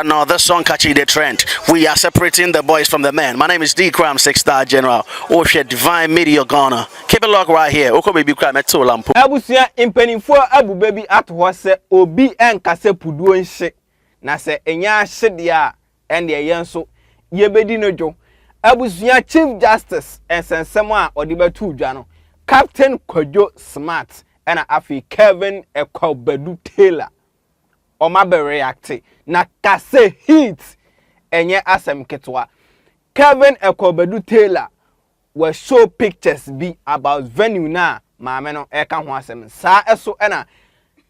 another song catching the trend. We are separating the boys from the men. My name is D Cram, 6-star general. Osha Divine Media Ghana. Keep it locked right here. Oko baby cram at Tolampo. Abusia impenifo abu baby at wase obi enkase puduo nse. Na se enya hyedia ende yenso yebedi nojo. Abusia Chief Justice ensensemo a odibetu dwa no. Captain Kojo Smart ena afi Kevin Ekwabedu Taylor. Oma be react na kase hit enye asem ketwa. Kevin Ekwabedu Taylor will show pictures be about venue na maame no eka ho asem sa eso ena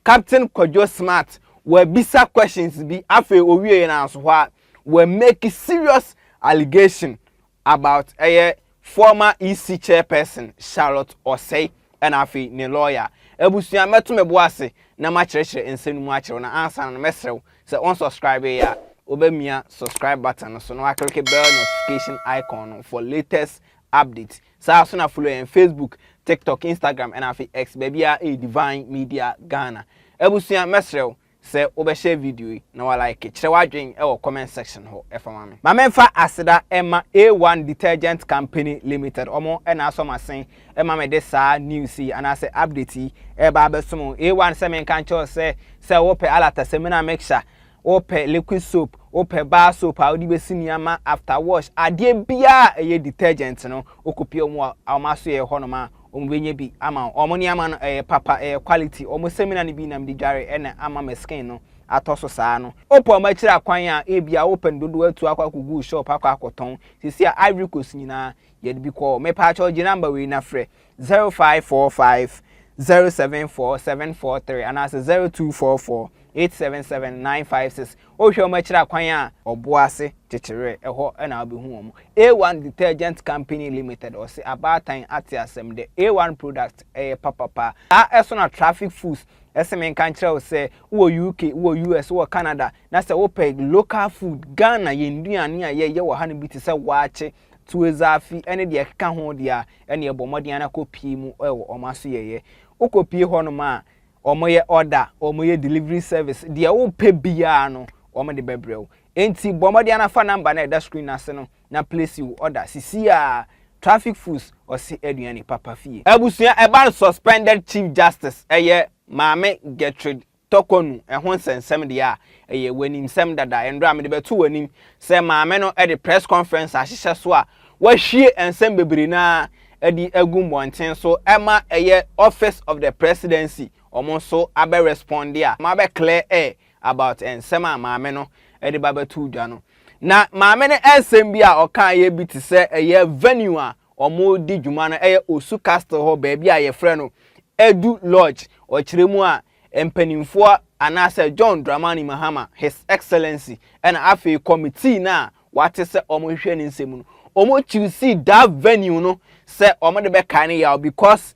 Captain Kojo Smart will bisa questions be afi owie na so ho will make serious allegation about a former EC chairperson Charlotte Osei and afi ne lawyer ebusuan meto mebo ase na ma kyerɛkyerɛ nsɛm mu akyerɛ na ansa na mesrew sɛ on subscribe ya obemia subscribe button so na click bell notification icon for latest updates so na follow on Facebook, TikTok, Instagram and afi X baby a Divine Media Ghana ebusuan mesrew say obeshare video na wa like kyerɛ wadwen e comment section ho efama me ma memfa aseda ema A1 Detergent Company Limited omo e na asoma sen ema me de sa news and ase update e ba besom A1 se men kan cho se wo pe alata se me na make sure wo pe liquid soap wo pe bar soap a odi besi niama after wash ade bia e detergent no okopie omo amaso ye ho no ma ombenye bi ama omoni ama no papa quality omo seminar ni bi na mdi dware ene ama me skin no atoso saa no opo ma kira kwan a ebia open dodo atu akwa kugu shop akwa akoton sisi a Ivory Coast nyina ye de bi call me pa charge number we na frɛ 0545 074743 and as 0244 877-956. Ohwe ma kira kwan a oboase chechere eho na obehu omo A1 Detergent Company Limited or say abatan ati asem de A1 product papa eso na traffic foods esem kan kira say wo UK wo US wo Canada na say wo pay local food Ghana ye nduane a ye wo ha no bi te say waache tuezafi ene de ka ho de a ene ebomodian na kopie mu ewo omaso ye okopie ho no ma omoye order omoye delivery service dia wo pe bia no omo de bebrew enti bomodian na fa number na da screen ase no na place you order sisi a traffic foods or si aduane papa fie abusuan eba suspended Chief Justice eye maame Gertrude Torkornoo ho nsensem de a eye wanim sem dada endra me de beto wanim se maame no e de press conference ahihye so a wahwie ensem bebre na edi agum bonten so ema eye office of the presidency omonso abe respond ya ma be clear about ensem a maame no edi babatu dwa no na maame ne ensem bi a okan ye bi ti se eye venue a omo di dwuma no eye Osu Castle ho ba bi a ye frɛ no Edu Lodge o kiremu a empanimfo anase John Dramani Mahama His Excellency and afi committee na wate se omo hwɛ ne nsem no omo choose that venue no se omo de be kan ya because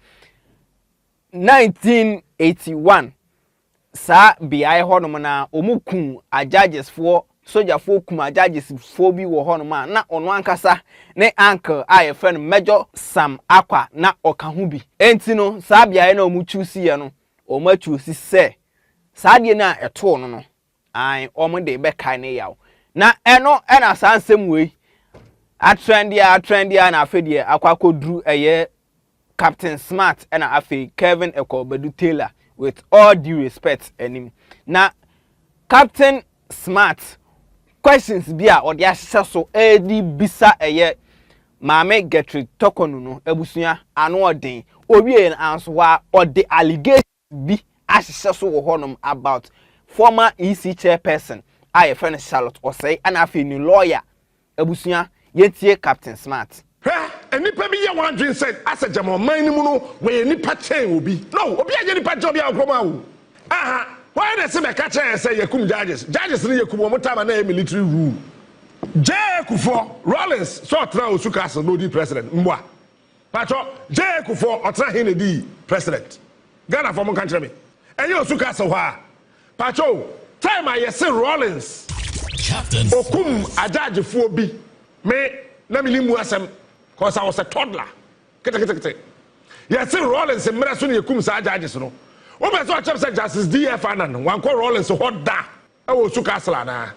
1981 sa biai honom na omukun judges for soldier for kuma judges for bi wo honom na ono ankasa ne uncle a friend Major Sam Akwa na okahu bi enti no sa biai na omu choose ye no omu choose se sa de na eto no no ai omu de be kan ya na eno na sansem we atrendia na afedie akwa kodru eye Captain Smart and afi Kevin Ekwabedu Taylor with all due respect enim na Captain Smart questions bia odi ahye so edi bisa eye maame Gertrude Torkornoo no ebusua ano odin owie answer wa odi allegation bi ahye so wo honom about former EC chairperson I friend Charlotte Osei and afi ni lawyer ebusua yetie Captain Smart enipa bi ye wan dwen said as a jamo man ni mu no we nipa chen obi no obi aje nipa chen obi akroma wo aha why dey say me ka chen say yakum judges ni yakum omo tama na military rule Kufo Rollins so tra Osu Castle no di president mwa pacho Kufo otra he ne di president Ghana for mo country me enye Osu Castle ha pacho time I say Rollins captain okum ajajefu obi me na milimu asem because I was a toddler. Kete. Yes, Rollins and Merasun Yakum sa judges no. What was what Justice DFN one call Rollins so hot da. I was Osu Castle na.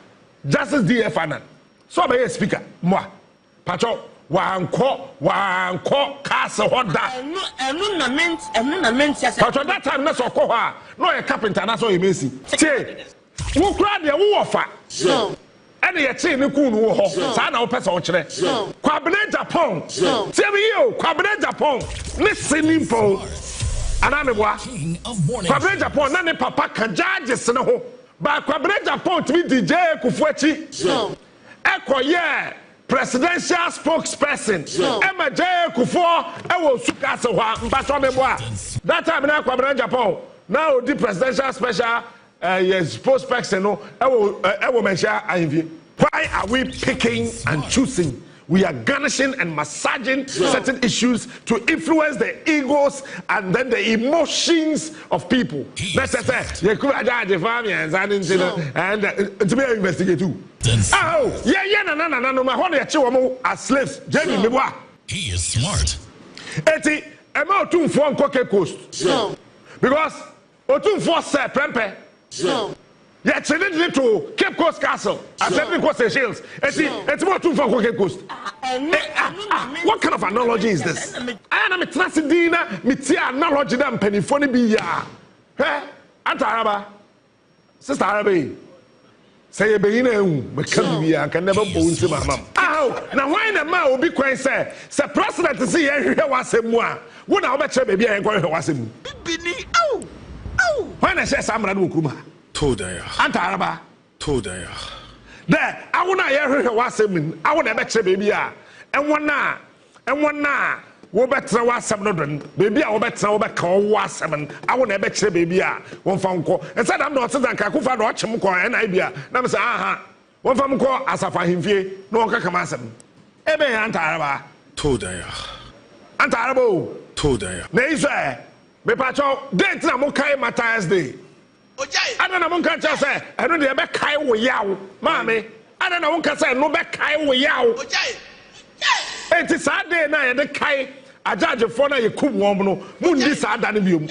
Justice DF Anan. So be a speaker. Moi. Pacho. Wanko castle hoda. Pacho that time na so ko ha. No a carpenter na so you mesi. Say. Wo kra de wo ofa. And ye che ne ku no ho. Sa na wo pesa wo kire. Kwabene Japan. Say me yo, Kwabene Japan. Ne sinimpo. Anane boa. Kwabene Japan na ne papa kan judges ne ho. Ba Kwabene Japan to be DJ Kufuachi. Ekoye presidential spokesperson. Emma J. Kufo, Ewo Sukasa, Mbasomeboa. That time now, Kwabena Japan. Now, the presidential special spokesperson, Ewo Mensah. Why are we picking and choosing? We are garnishing and massaging certain issues to influence the egos and then the emotions of people. That's it. You could judge the family and to be investigated too. Oh, yeah, no, my honey, as slaves. Jamie, he is smart. Eti, about 2 4 Cape Coast. Because 2 4 Prempe. Yeah, challenge to Cape Coast Castle. I said because the Shields. It's about 2 4 Cape Coast. What kind of analogy is this? I am a Trasidina, Mitia analogy than penny funny be ya. Eh? Antaraba. Sister Arabi. Say a being a can never bones to my mum. Oh, now why the man will be quite say, Sir President to see here was a moi. Would I bet you baby and going to was him? Oh, when I say Samran Wukuma. Todaya. Antaraba. Todaya. There, I want to hear her was him. I want to bet you baby. And one now. Wo betra wa asem no don baby a wo betra wo beka wo asem I won e be kire baby a won fa nko e said am no se zanka ku fa do chem ko e na bia na me say aha won fa nko asafa himfie no won kaka asem e be ya Antaraba Todaya. Antaraba Todaya. na iso me pa cho date na mo kai Matthias Day ojai ana na mo kan cha say e no de be kai wo yawo maame ana na won ka say no be kai wo yawo ojai enti Saturday na ye de kai ajaje for na ye kum wom no mundi sada ne biom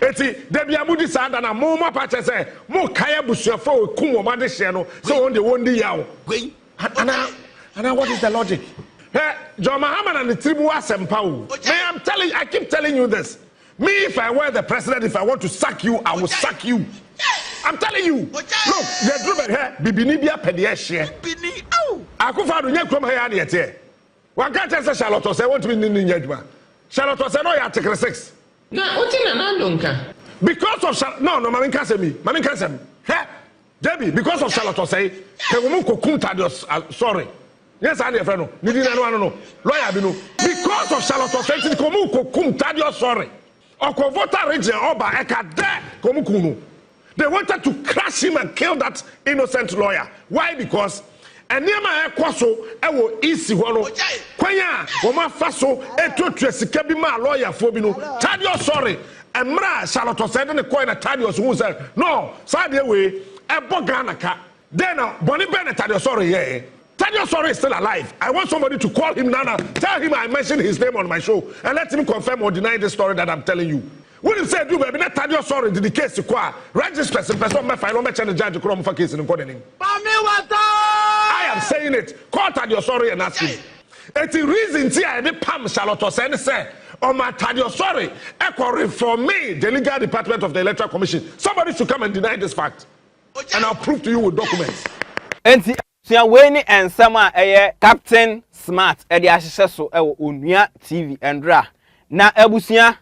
enti da bia mudi sada na mo ma pa che say mo kai abusuafo we kum wom ade hye no so won de won di yawo ana what is the logic? Hey, John Mahama and the tribu asempa o. I keep telling you this. Me, if I were the president, if I want to sack you, I will sack you. I'm telling you. Look, the driven here, bibini bia pedie bibini oh akufa do nya krom here na yete one can't say Charlotte say want to be in Yadma. Charlotte say no, you article 6. Na utina na ndonka. Because of no, mama can say me. Mama can say me. Hey, Debbie, because of Charlotte say, ke wo mu kokum Tadios sorry. Yes, I dey friend no. Ni di na no. Lawyer bi no. Because of Charlotte say ko mu kokum Tadios sorry. Okovota region oba eka de ko mu kunu. They wanted to crush him and kill that innocent lawyer. Why? Because and near my kwaso ewo isi ho no kwanya wo ma faso etutu sika bi ma lawyer fo bi no Tadios sorry emra Charlotte said ne coin na Tadios who said no sade we ebo Ghana ka then boni be na Tadios sorry here Tadios sorry is still alive. I want somebody to call him now, tell him I mentioned his name on my show and let him confirm or deny the story that I'm telling you. When you say do baby na Tadios sorry the case kwa register person me file me check the judge kro me fa case in court. I am saying it. Call Tadios sorry and ask him. It's the reason I did Pam Charlotte say, oh my Tadios sorry, echo for me, the legal department of the Electoral Commission. Somebody should come and deny this fact. And I'll prove to you with documents. Enti sia weni ensama eye Captain Smart e de ahyehyɛ so e wo Onua TV Endra. Na abusia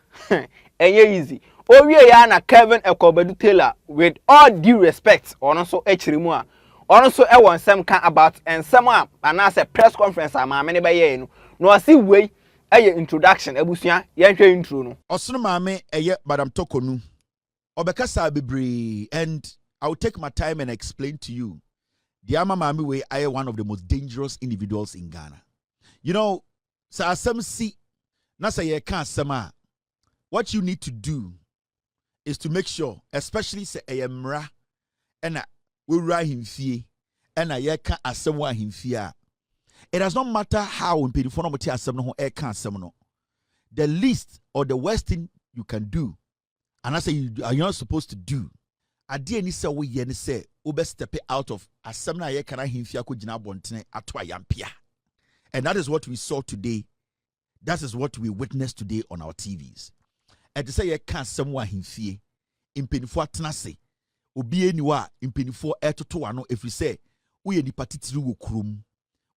enye easy. Owie ya na Kevin Ekobedu Taylor with all due respect ono so ekirimu a also e won some can about and some and as a press conference maame ne be ye no see we e introduction abusua ye hwe intro no osono maame eye Madam Torkornoo obekasa bebre and I will take my time and explain to you the ama maame we I one of the most dangerous individuals in Ghana. You know, so asem si na say ye kan asem what you need to do is to make sure, especially say mra and we write him fee and I can assemble him fear. It does not matter how in periphone assemble can't assemble. The least or the worst thing you can do, and I say you're not supposed to do, ade ni se wo ye ni se wo be step out of asem na ye kana himfia ko gina bontene ato ayampia. And that is what we saw today. That is what we witnessed today on our TVs. And to say ye can somewhere himfie impenifo atenase obi eniwa impenifo etoto ano if we say wo ye nipa titiri wo kurom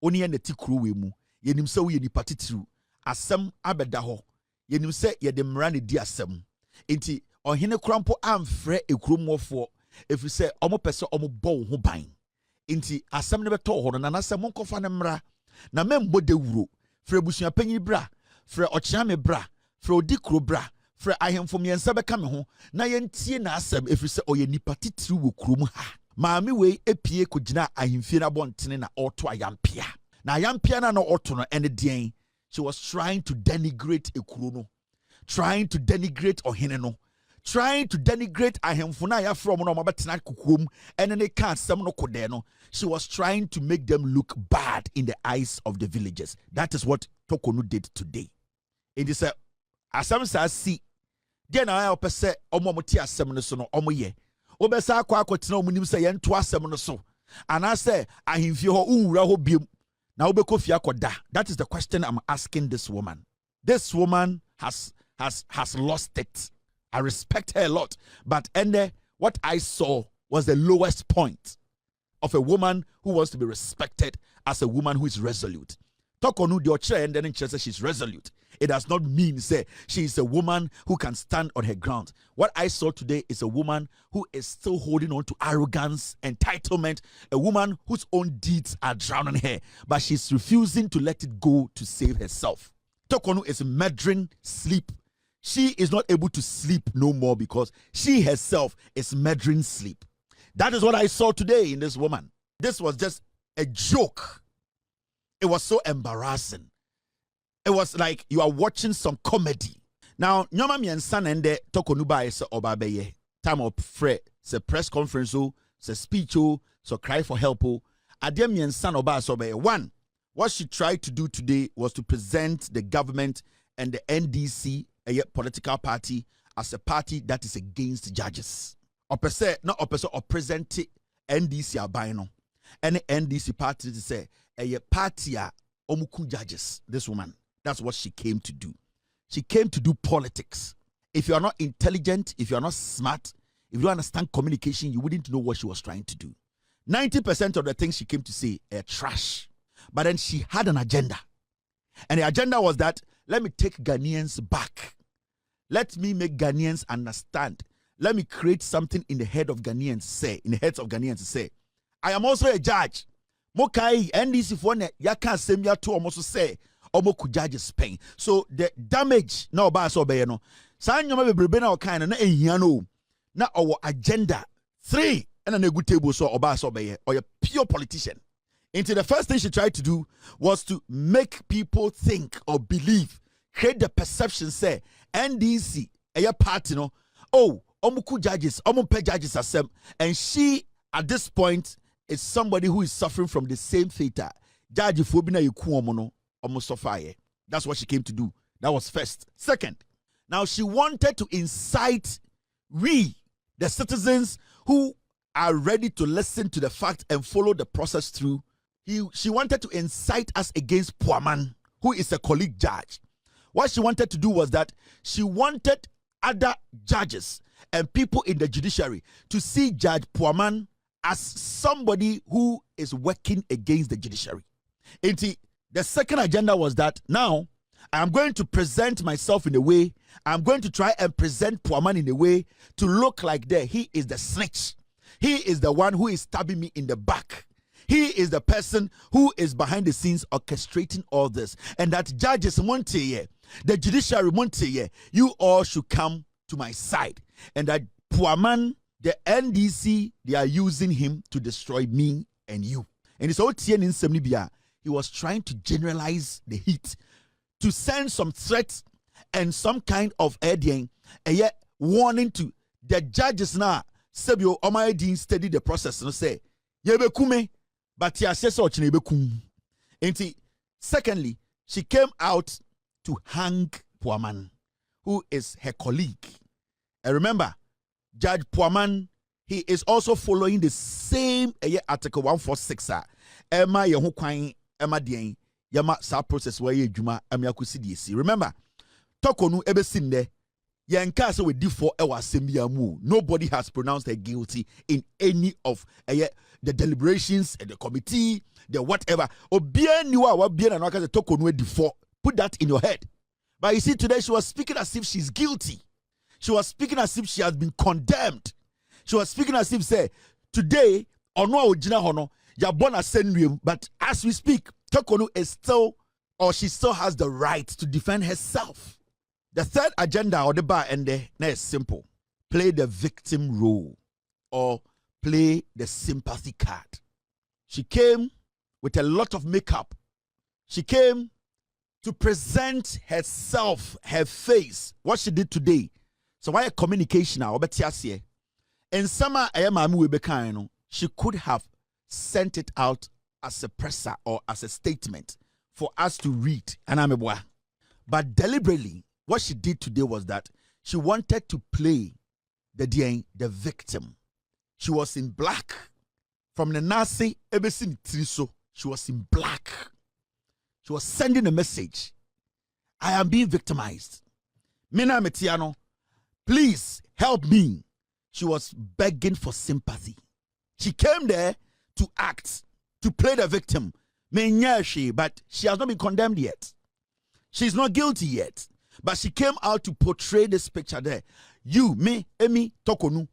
oni ye nati kuro we mu yenim se wo ye nipa titiri asem abeda ho yenim se ye de mra ne di asem enti ohene krampo amfre ekuromwofo if we say omo pese omo bo ho ban enti asem ne beto ho na asem monkofa ne mra na membo de wuro fre busua panyi bra fre ochiame bra fre odi kuro bra fre ahemfo miensa beka me ho na yentie na asem if we say oye nipa titiri wo kurom ha maami we epie kogina ahemfie na bontene na auto ayampia na ayampia na auto no ene den. She was trying to denigrate Ekurono, trying to denigrate Ohineno, trying to denigrate Ahemfuna ya from no mabatina kukum and then they can't some no kodeno. She was trying to make them look bad in the eyes of the villagers. That is what Torkornoo did today. It is a asam sa si then I opese omomoti asem no so no omoye. Obesa akwa akotina omunim se yen to asem no so. And I say ahemfie ho uwura ho biem. Now that is the question I'm asking this woman. This woman has lost it. I respect her a lot, but what I saw was the lowest point of a woman who wants to be respected as a woman who is resolute. Torkornoo the chair and then says she's resolute. It does not mean say she is a woman who can stand on her ground. What I saw today is a woman who is still holding on to arrogance, entitlement, a woman whose own deeds are drowning her, but she's refusing to let it go to save herself. Torkornoo is murdering sleep. She is not able to sleep no more because she herself is murdering sleep. That is what I saw today in this woman. This was just a joke. It was so embarrassing. It was like you are watching some comedy. Now, nyoma miensa nende Torkornoo ba ese obabeye. Time of fre se press conference se speech so cry for help Adem miensa no ba so obeye. One, what she tried to do today was to present the government and the NDC, a political party, as a party that is against judges. Opese no opese or present NDC abino. Any NDC party to say a party omuku judges. This woman. That's what she came to do. She came to do politics. If you are not intelligent, if you are not smart, if you don't understand communication, you wouldn't know what she was trying to do. 90% of the things she came to say are trash. But then she had an agenda. And the agenda was that, let me take Ghanaians back. Let me make Ghanaians understand. Let me create something in the head of Ghanaians, say, I am also a judge. Mokai, NDC for ne, yaka semya to almost say, omoku judges pain. So the damage na oba so be no. Sa nyoma bebrebe na okan na ehia no. Na our agenda 3 and an good table so oba so be or a pure politician. Into the first thing she tried to do was to make people think or believe, create the perception say NDC a party no. Oh, omoku judges, omope judges asem, and she at this point is somebody who is suffering from the same fate. Judge phobia yiku omono. Almost so fire. That's what she came to do. That was first. Second, now she wanted to incite we, the citizens who are ready to listen to the fact and follow the process through. She wanted to incite us against Puaman, who is a colleague judge. What she wanted to do was that she wanted other judges and people in the judiciary to see Judge Puaman as somebody who is working against the judiciary. The second agenda was that now I'm going to present myself in a way, I'm going to try and present Puaman in a way to look like he is the snitch. He is the one who is stabbing me in the back. He is the person who is behind the scenes orchestrating all this. And that judges Monte, the judiciary Monte, you all should come to my side. And that Puaman, the NDC, they are using him to destroy me and you. And it's all Tien in Semnibia. He was trying to generalize the heat, to send some threats and some kind of warning to the judges now. Sebio Omaedin study the process and say, Yebekume, but secondly, she came out to hang Puaman, who is her colleague. And remember, Judge Puaman, he is also following the same article 146. Emma Yahukwain, Emma Dien, Yama sa process where you Juma, Amiakusi. Remember, Torkornoo ebesinde, Yankasa with D4 Ewa Sembiamu. Nobody has pronounced her guilty in any of the deliberations, the committee, the whatever. Obia niwa wa bien and wakaze Torkornoo D4. Put that in your head. But you see, today she was speaking as if she's guilty. She was speaking as if she has been condemned. She was speaking as if, say, today, ono ojina hono, ya born as senrium, but as we speak, Torkornoo is still, or she still has the right to defend herself. The third agenda or the bar and the is simple. Play the victim role or play the sympathy card. She came with a lot of makeup. She came to present herself, her face, what she did today. So why a communication now? And summer she could have sent it out as a presser or as a statement for us to read. But deliberately, what she did today was that she wanted to play the victim. She was in black. From the Nazi, everything Triso, she was in black. She was sending a message. I am being victimized. Mina Metiano, please help me. She was begging for sympathy. She came there to act, to play the victim. But she has not been condemned yet. She's not guilty yet. But she came out to portray this picture there. You, me, Emi, Torkornoo.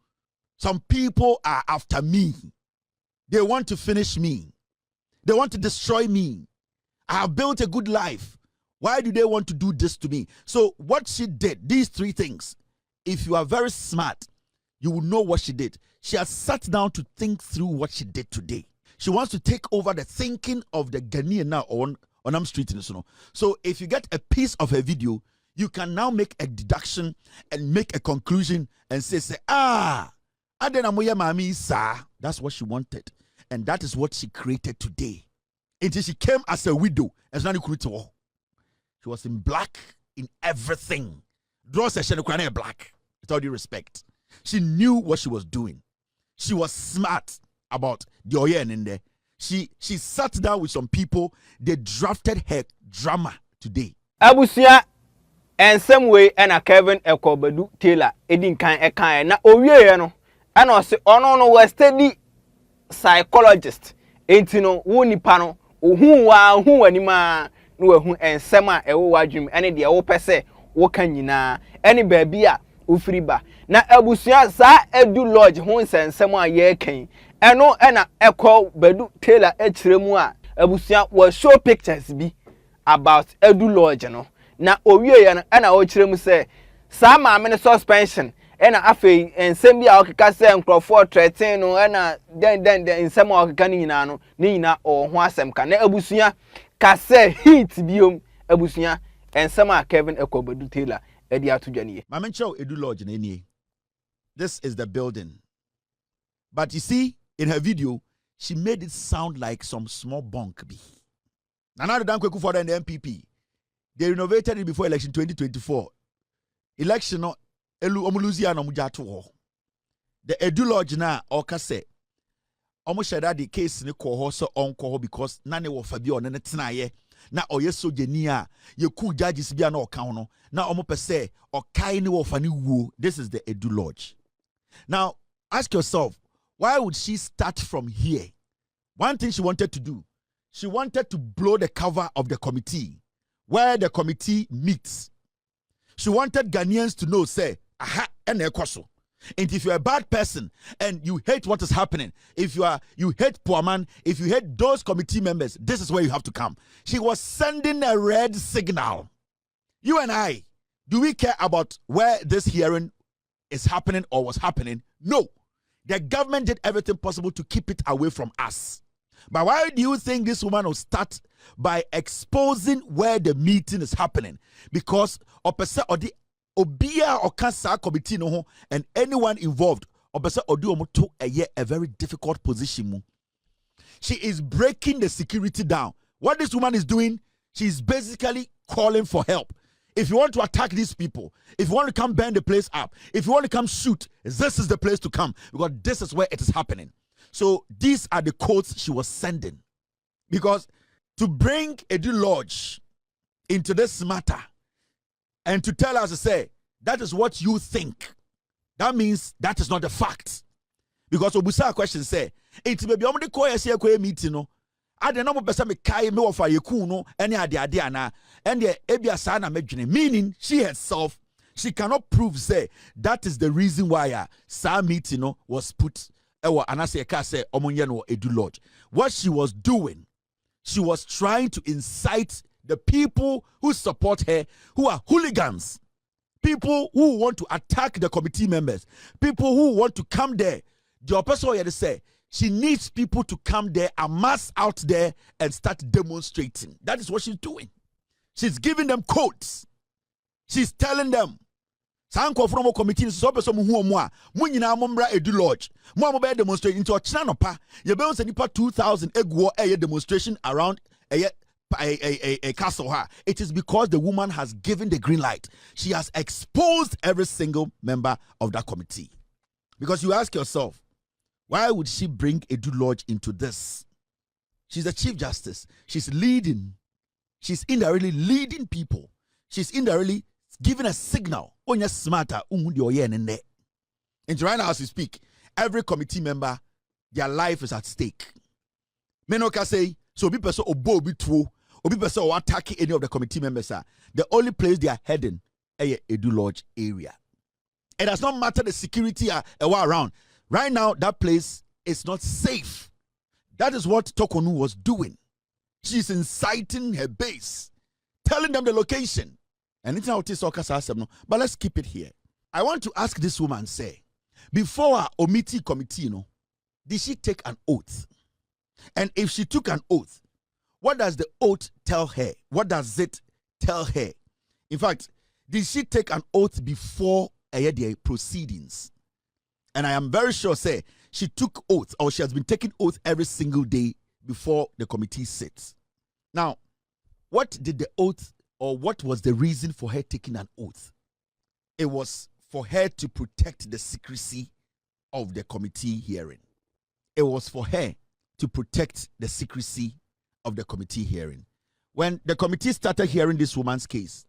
Some people are after me. They want to finish me. They want to destroy me. I have built a good life. Why do they want to do this to me? So what she did, these three things, if you are very smart, you will know what she did. She has sat down to think through what she did today. She wants to take over the thinking of the Ghanaian now on Am Street. So if you get a piece of her video, you can now make a deduction and make a conclusion and say, that's what she wanted. And that is what she created today. Until she came as a widow. She was in black in everything. Draw session black. With all due respect. She knew what she was doing. She was smart about the Oyen in there. She sat down with some people. They drafted her drama today. Abusia and same way and a Kevin Ekobedu Taylor Edin kan na owie no and o se ono no was steady psychologist enti no wo nipa no ohun wa hu anima no ehun ensem a ewo wadwum ene de wo pese wo kan nyina ene baabi a ofiri ba na abusia sa edu lodge hu nsensem a ye kan eno na ekọ Bedu Taylor ekiremu a abusia was show pictures bi about edu lodge no na owie ya na o kiremu say sa maame ne suspension ena afei ensem bi a okeka say nkrofo 13 no ena den ensem a okeka ni nyina no ni nyina o ho asem ka na abusia ka say hit biom abusia ensem a Kevin Ekobedu Taylor edi atudwane maame nchew edu lodge na enie. This is the building. But you see, in her video, she made it sound like some small bunk bi. Nana Dan Kweku for the MPP. They renovated it before election 2024. Election no elu omuluzia no mujato ho. The Edu Lodge na okase. Omo sheda the case ni ko ho so onko ho because na ne wo fa bi on ne tenaye na oye sojeni a ye ku judges bia na oka ho no na omo pese okai ni wo fa ni wuo. This is the Edu Lodge. Now ask yourself, why would she start from here? One thing she wanted to do, she wanted to blow the cover of the committee where the committee meets. She wanted Ghanaians to know, say, aha, and ekoso. And if you're a bad person and you hate what is happening, if you hate poor man, if you hate those committee members, this is where you have to come. She was sending a red signal. You and I, do we care about where this hearing is happening or was happening? No. The government did everything possible to keep it away from us. But why do you think this woman will start by exposing where the meeting is happening? Because opesa odi obia okasa committee no ho and anyone involved opesa odi omoto a very difficult position. She is breaking the security down. What this woman is doing, she's basically calling for help. If you want to attack these people, if you want to come burn the place up, if you want to come shoot, this is the place to come because this is where it is happening. So these are the codes she was sending. Because to bring Edu Lodge into this matter and to tell us to say, that is what you think, that means that is not the fact. Because Obusa question say, it may be only the meeting, no. I don't know what me kai me ofa yeku no any ade ana and the ebia sa na medwene, meaning she herself, she cannot prove say that is the reason why sa meeting no was put ewa anase ka say omonye no Edu Lodge. What she was doing, she was trying to incite the people who support her, who are hooligans, people who want to attack the committee members, people who want to come there. The person here to say she needs people to come there, amass out there, and start demonstrating. That is what she's doing. She's giving them codes. She's telling them, Sanko from a committee, so person who are Munina Mumbra Edu Lodge, Mumba demonstrate into a Chanapa, you bounce nipa 2,000 egg a demonstration around a castle. It is because the woman has given the green light. She has exposed every single member of that committee. Because you ask yourself, why would she bring Edu Lodge into this? She's the Chief Justice. She's leading. She's indirectly leading people. She's indirectly giving a signal. On your smarter, and right now as we speak, every committee member, their life is at stake. Menoka say, so be person obo be true, or be person or attack any of the committee members are the only place they are heading Edu Lodge area. It does not matter the security around. Right now, that place is not safe. That is what Torkornoo was doing. She's inciting her base, telling them the location. And it's not but let's keep it here. I want to ask this woman, say, before our Omiti committee, did she take an oath? And if she took an oath, what does the oath tell her? What does it tell her? In fact, did she take an oath before the proceedings? And I am very sure, say, she took oath, or she has been taking oath every single day before the committee sits. Now, what did the oath, or what was the reason for her taking an oath? It was for her to protect the secrecy of the committee hearing. It was for her to protect the secrecy of the committee hearing. When the committee started hearing this woman's case,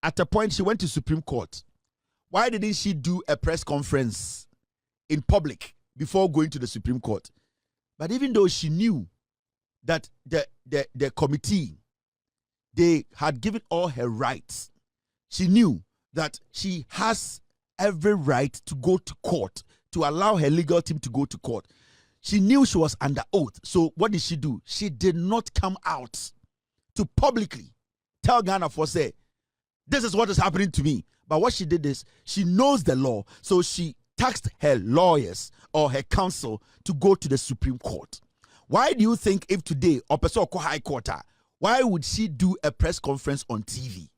at a point she went to Supreme Court. Why didn't she do a press conference in public before going to the Supreme Court? But even though she knew that the committee, they had given all her rights, she knew that she has every right to go to court, to allow her legal team to go to court. She knew she was under oath. So what did she do? She did not come out to publicly tell Ghana for say, this is what is happening to me. But what she did is, she knows the law, so she tasked her lawyers or her counsel to go to the Supreme Court. Why do you think if today Opeso High Court, why would she do a press conference on TV?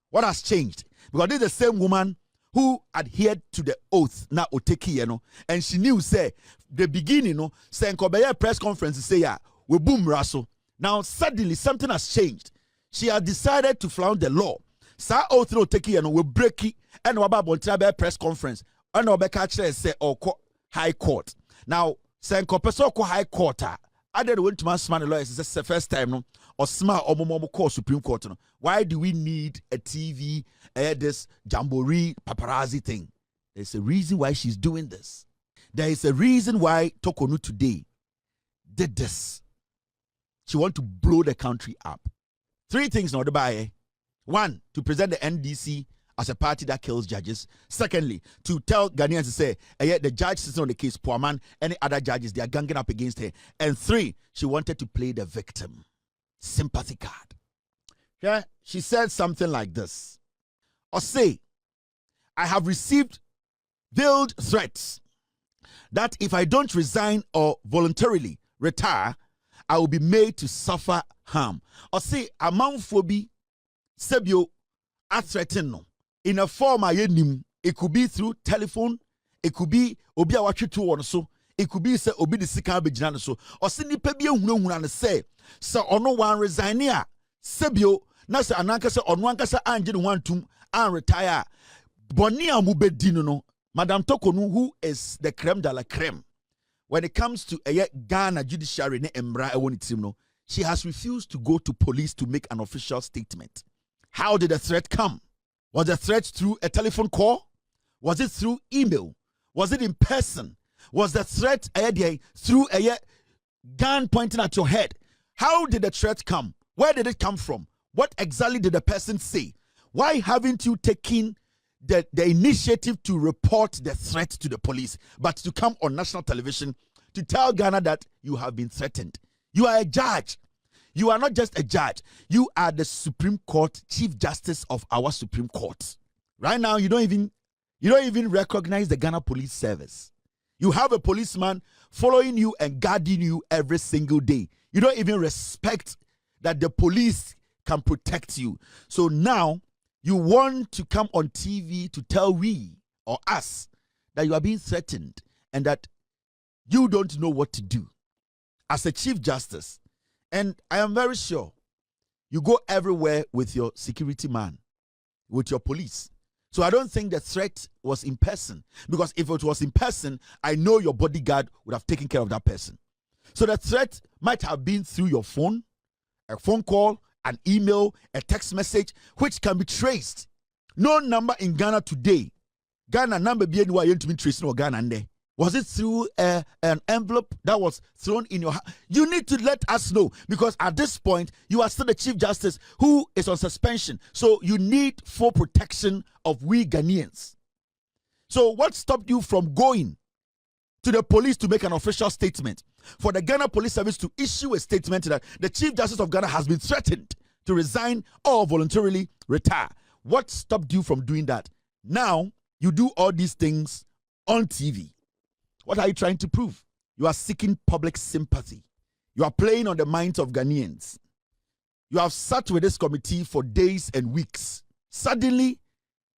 What has changed? Because this is the same woman who adhered to the oath na oteki, and she knew say the beginning, say nkobeye press conference say we boom raso. Now suddenly something has changed. She has decided to flout the law. Sa oath no oteki we break it and waba bontra press conference. And obeka chere say oko high court. Now say nkopeso oko high court I didn't want to man smart lawyers. It's the first time, no, or smart or more call Supreme Court. No. Why do we need a TV, this jamboree paparazzi thing? There's a reason why she's doing this. There is a reason why Torkornoo today did this. She want to blow the country up. Three things now to buy. One, to present the NDC as a party that kills judges. Secondly, to tell Ghanaians to say, the judge sitting on the case, poor man, any other judges, they are ganging up against her. And three, she wanted to play the victim. Sympathy card. Yeah, she said something like this. Or say, I have received veiled threats that if I don't resign or voluntarily retire, I will be made to suffer harm. Or say, among phobia, sebio, a threaten no. In a form it could be through telephone, it could be obi awatwe to one so, it could be say obi the sika be so, or se nipa bi ehunu and say ono wan resign a sebio na se ananka se ono anka se anje ne wantum an retire boni amubedi no Madam Torkornoo, who is the creme de la creme when it comes to Ghana judiciary ne embra no, she has refused to go to police to make an official statement. How did the threat come? Was the threat through a telephone call? Was it through email? Was it in person? Was the threat through a gun pointing at your head? How did the threat come? Where did it come from? What exactly did the person say? Why haven't you taken the initiative to report the threat to the police, but to come on national television to tell Ghana that you have been threatened? You are a judge. You are not just a judge. You are the Supreme Court, Chief Justice of our Supreme Court. Right now, you don't even recognize the Ghana Police Service. You have a policeman following you and guarding you every single day. You don't even respect that the police can protect you. So now you want to come on TV to tell we or us that you are being threatened and that you don't know what to do as a Chief Justice. And I am very sure you go everywhere with your security man, with your police. So I don't think the threat was in person, because if it was in person, I know your bodyguard would have taken care of that person. So the threat might have been through your phone, a phone call, an email, a text message, which can be traced. No number in Ghana today. Ghana number be anywhere you to be tracing or Ghana there. Was it through an envelope that was thrown in your hand? You need to let us know, because at this point, you are still the Chief Justice who is on suspension. So you need full protection of we Ghanaians. So what stopped you from going to the police to make an official statement? For the Ghana Police Service to issue a statement that the Chief Justice of Ghana has been threatened to resign or voluntarily retire. What stopped you from doing that? Now, you do all these things on TV. What are you trying to prove? You are seeking public sympathy. You are playing on the minds of Ghanaians. You have sat with this committee for days and weeks. Suddenly,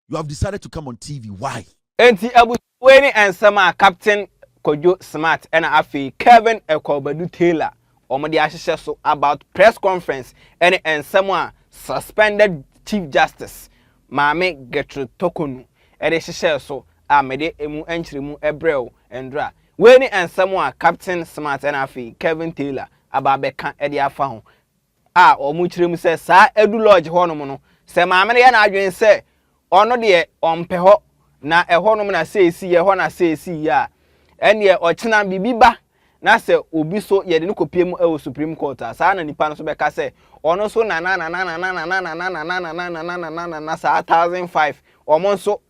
you have decided to come on TV. Why? Enti abu weni ensema Captain Kojo Smart and afi Kevin Ekobadu Taylor omodi ahihye so about press conference and ensema suspended Chief Justice Maame Torkornoo and hihye so amede emu enchiremu ebrel endra weni ensema Captain Smart and afi Kevin Taylor ababeka ede afa ho omu chiremu se sa edu lodge ho no no se maame ye na adwen se ono de ompe ho na eho no na se esi ye ho na se esi ya ene ochina bibiba na se obi so ye de no kopie mu e Supreme Court sa na nipa no so be ka se ono so na sa 1005 omo so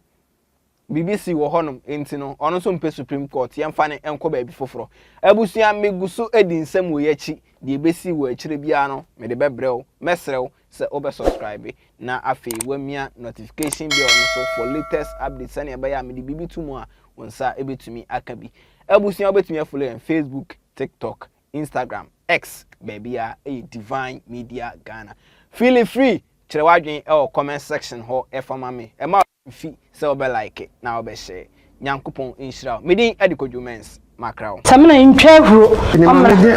BBC wo honum enti no ono so mpe Supreme Court ye mfa ne enko ba bi foforo abusia meguso edi nsem wo yachi de ebesi wo akire bia no me de bebrew mesrew se obe subscribe na afi wamia notification bi ono so for latest updates ane ba ya me de bibi tumu a wonsa ebetumi akabi abusia obetumi follow on Facebook, TikTok, Instagram, X baby a Divine Media Ghana. Feel free chere wadwen e comment section ho e fama me e ma fi se obe like it na obe share nyankopon inshira medin Addai-Mensah mens makrawo samna ntwa huro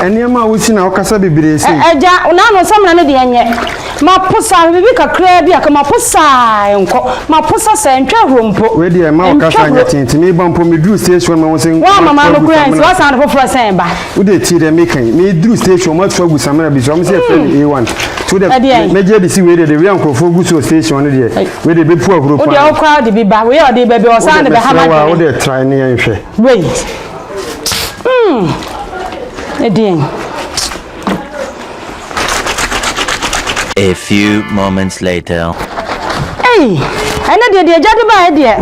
enema wusi na okasa bibire si eja una no samna ne de enye maposa bibi kakra bi aka maposa enko maposa se ntwa huro mpo we de ma okasa nya tintimi ba mpo medru station ma wonsen wa mama no kura nsi wa san foforo sen ba we de ti de mekan medru station ma twa gu samna bi so am se friend A1 so de meje de si we de we ankofo gu so station ne de we de be pu ahuro pa o de o kwa de bi ba we o de be be o san de be ha ma o de try ne yan hwe wait A few moments later. Hey, I know the judge by dear.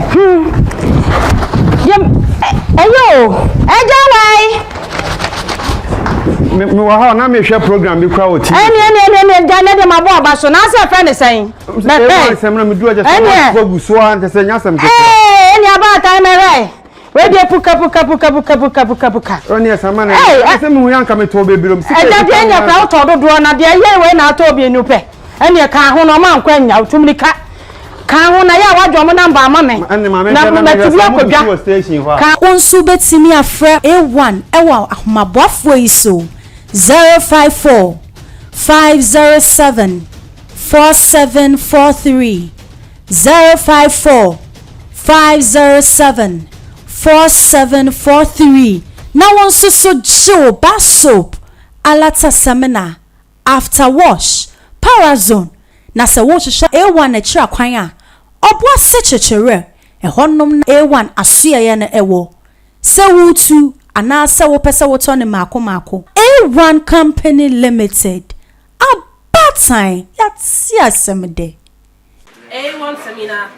Ayo, me wa ha na me hwe program bi kwa oti. Any Janet ma bo abaso na say friend saying. Me say me do just for gu so an say nyasam ke. Any about time right. We dey puka. Oni esama na. Say me hu yanka me to bebirom. E da dey nya kwa to dodo na dey ye we na to bi enu pe. Ene ka ho no ma nkwa nya utumlika. Ka ho na ya wadwo mo number ama me. Na me tibi akodwa. Ka onsu betimi afre A1 ewa ahomabofo iso 054 507 4743 054 507 4743. Now on so Joe Bath Soap Alata Seminar After Wash Parazone na se wo hwehwe A1 akira kwan a obwa sechere e honnom A1 asoye na ewo se wutu ana se wo pese wo to ne mako A1 Company Limited abatan yatsi asemde A1 seminar.